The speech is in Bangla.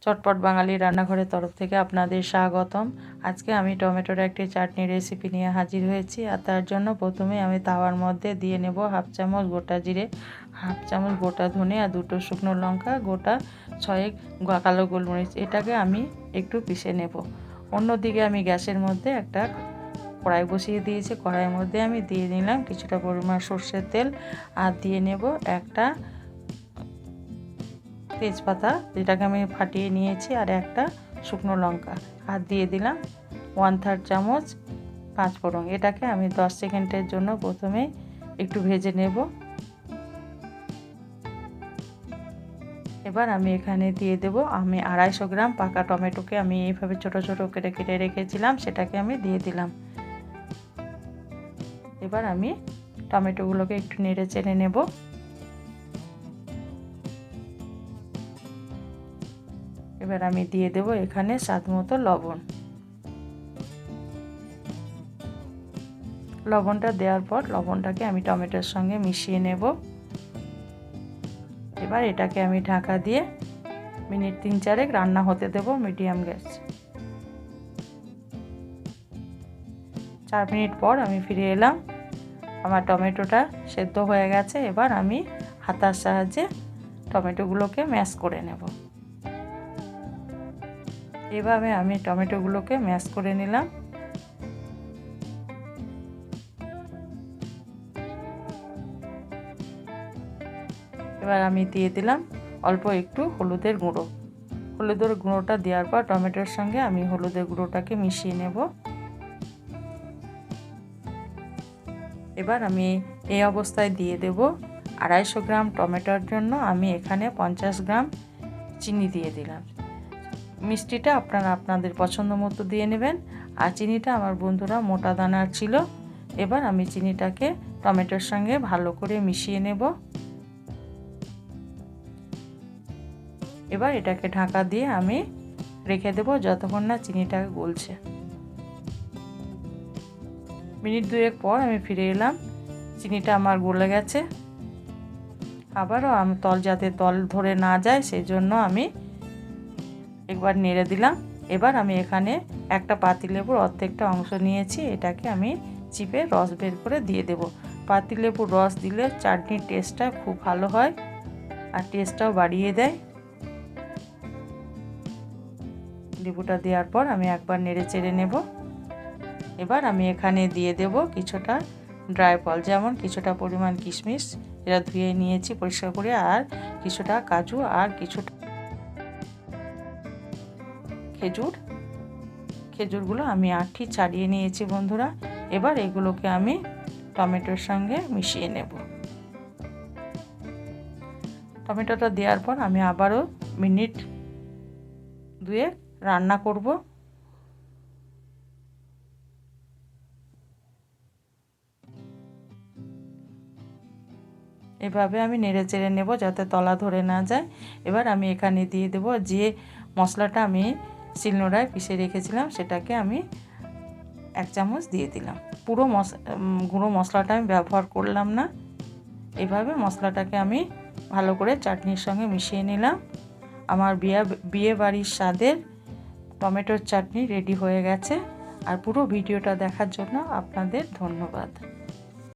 চটপট বাঙালি রান্নাঘরের তরফ থেকে আপনাদের স্বাগতম। আজকে আমি টমেটোর একটি চাটনি রেসিপি নিয়ে হাজির হয়েছি। আর তার জন্য প্রথমে আমি তাওয়ার মধ্যে দিয়ে নেব হাফ চামচ গোটা জিরে, হাফ চামচ গোটা ধনে আর দুটো শুকনো লঙ্কা, গোটা 6 কালো গোলমরিচ। এটাকে আমি একটু পিষে নেব। অন্যদিকে আমি গ্যাসের মধ্যে একটা কড়াই বসিয়ে দিয়েছি। কড়াইয়ের মধ্যে আমি দিয়ে নিলাম কিছুটা পরিমাণ সর্ষের তেল আর দিয়ে নেব একটা তেজপাতা, যেটাকে আমি ফাটিয়ে নিয়েছি, আর একটা শুকনো লঙ্কা, আর দিয়ে দিলাম 1/3 চামচ পাঁচফোড়ন। এটাকে আমি 10 সেকেন্ডের জন্য প্রথমে একটু ভেজে নেব। এবার আমি এখানে দিয়ে দেব আমি 250 গ্রাম পাকা টমেটোকে আমি এইভাবে ছোট ছোট কেটে কেটে রেখেছিলাম, সেটাকে আমি দিয়ে দিলাম। এবার আমি টমেটোগুলোকে একটু নেড়ে চেড়ে নেব। এবার আমি দিয়ে দেব এখানে স্বাদ মতো লবণ। লবণটা দেওয়ার পর লবণটাকে আমি টমেটোর সঙ্গে মিশিয়ে নেব। এবার এটাকে আমি ঢাকা দিয়ে মিনিট 3-4 রান্না হতে দেব মিডিয়াম গ্যাস। 4 মিনিট পর আমি ফিরে এলাম। আমার টমেটোটা সেদ্ধ হয়ে গেছে। এবার আমি হাতার সাহায্যে টমেটোগুলোকে ম্যাশ করে নেব। এভাবে আমি টমেটোগুলোকে ম্যাশ করে নিলাম। এবার আমি দিয়ে দিলাম অল্প একটু হলুদের গুঁড়ো। হলুদের গুঁড়োটা দেওয়ার পর টমেটোর সঙ্গে আমি হলুদের গুঁড়োটাকে মিশিয়ে নেব। এবার আমি এই অবস্থায় দিয়ে দেব 250 গ্রাম টমেটোর জন্য আমি এখানে 50 গ্রাম চিনি দিয়ে দিলাম। মিষ্টিটা আপনারা আপনাদের পছন্দ মতো দিয়ে নেবেন। আর চিনিটা আমার বন্ধুরা মোটা দানার ছিল। এবার আমি চিনিটাকে টমেটোর সঙ্গে ভালো করে মিশিয়ে নেব। এবার এটাকে ঢাকা দিয়ে আমি রেখে দেব যতক্ষণ না চিনিটা গলছে। মিনিট 2 পর আমি ফিরে এলাম। চিনিটা আমার গলে গেছে। আবারও আমি যাতে তল ধরে না যায় সেই জন্য আমি একবার নেড়ে দিলাম। এবার আমি এখানে একটা পাতিলেবুর অর্ধেকটা অংশ নিয়েছি, এটাকে আমি চিপে রস বের করে দিয়ে দেব। পাতিলেবুর রস দিলে চাটনির টেস্টটা খুব ভালো হয় আর টেস্টটাও বাড়িয়ে দেয়। লেবুটা দেওয়ার পর আমি একবার নেড়ে চেড়ে নেব। এবার আমি এখানে দিয়ে দেব কিছুটা ড্রাই ফল, যেমন কিছুটা পরিমাণ কিশমিশ, এটা ধুয়ে নিয়েছি পরিষ্কার করে, আর কিছুটা কাজু আর কিছুটা খেজুরগুলো আমি আঁটি ছাড়িয়ে নিয়েছি বন্ধুরা। এবার এগুলোকে আমি টমেটোর সঙ্গে মিশিয়ে নেব। টমেটোটা দেওয়ার পর আমি আবারও মিনিট 2 রান্না করব। এভাবে আমি নেড়ে চেড়ে নেব যাতে তলা ধরে না যায়। এবার আমি এখানে দিয়ে দেব যে মশলাটা আমি শিলনোড়ায় পিষে রেখেছিলাম, সেটাকে আমি 1 চামচ দিয়ে দিলাম। পুরো গুঁড়ো মশলাটা আমি ব্যবহার করলাম না। এভাবে মশলাটাকে আমি ভালো করে চাটনির সঙ্গে মিশিয়ে নিলাম। আমার বিয়ে বাড়ির স্বাদের টমেটোর চাটনি রেডি হয়ে গেছে। আর পুরো ভিডিওটা দেখার জন্য আপনাদের ধন্যবাদ।